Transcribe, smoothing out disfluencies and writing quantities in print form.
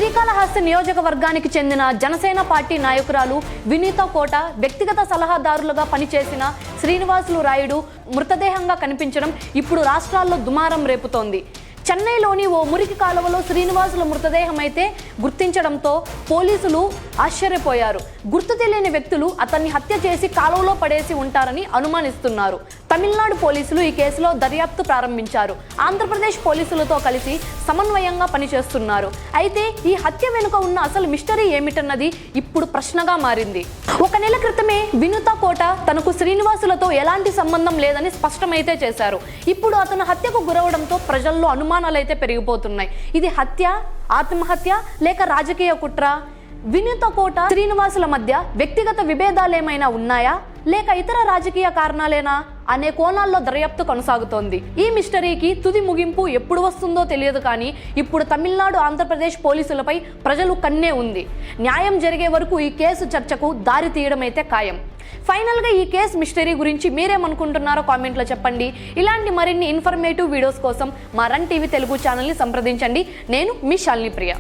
శ్రీకాళహస్తి నియోజకవర్గానికి చెందిన జనసేన పార్టీ నాయకురాలు వినీత కోట వ్యక్తిగత సలహాదారులుగా పనిచేసిన శ్రీనివాసులు రాయుడు మృతదేహంగా కనిపించడం ఇప్పుడు రాష్ట్రాల్లో దుమారం రేపుతోంది. చెన్నైలోని ఓ మురికి కాలువలో శ్రీనివాసుల మృతదేహం అయితే గుర్తించడంతో పోలీసులు ఆశ్చర్యపోయారు. గుర్తు తెలియని వ్యక్తులు అతన్ని హత్య చేసి కాలువలో పడేసి ఉంటారని అనుమానిస్తున్నారు. తమిళనాడు పోలీసులు ఈ కేసులో దర్యాప్తు ప్రారంభించారు. ఆంధ్రప్రదేశ్ పోలీసులతో కలిసి సమన్వయంగా పనిచేస్తున్నారు. అయితే ఈ హత్య వెనుక ఉన్న అసలు మిస్టరీ ఏమిటన్నది ఇప్పుడు ప్రశ్నగా మారింది. ఒక నెల క్రితమే వినూత కోట తనకు శ్రీనివాసులతో ఎలాంటి సంబంధం లేదని స్పష్టమైతే చేశారు. ఇప్పుడు అతను హత్యకు గురవడంతో ప్రజల్లో అనుమానాలైతే పెరిగిపోతున్నాయి. ఇది హత్య, ఆత్మహత్య లేక రాజకీయ కుట్ర? వినూత కోట శ్రీనివాసుల మధ్య వ్యక్తిగత విభేదాలేమైనా ఉన్నాయా లేక ఇతర రాజకీయ కారణాలేనా అనే కోణాల్లో దర్యాప్తు కొనసాగుతోంది. ఈ మిస్టరీకి తుది ముగింపు ఎప్పుడు వస్తుందో తెలియదు, కానీ ఇప్పుడు తమిళనాడు, ఆంధ్రప్రదేశ్ పోలీసులపై ప్రజలు కన్నే ఉంది. న్యాయం జరిగే వరకు ఈ కేసు చర్చకు దారి తీయడం అయితే ఖాయం. ఫైనల్గా ఈ కేసు మిస్టరీ గురించి మీరేమనుకుంటున్నారో కామెంట్లో చెప్పండి. ఇలాంటి మరిన్ని ఇన్ఫర్మేటివ్ వీడియోస్ కోసం మా రన్ టీవీ తెలుగు ఛానల్ని సంప్రదించండి. నేను మీ శాలిని ప్రియ.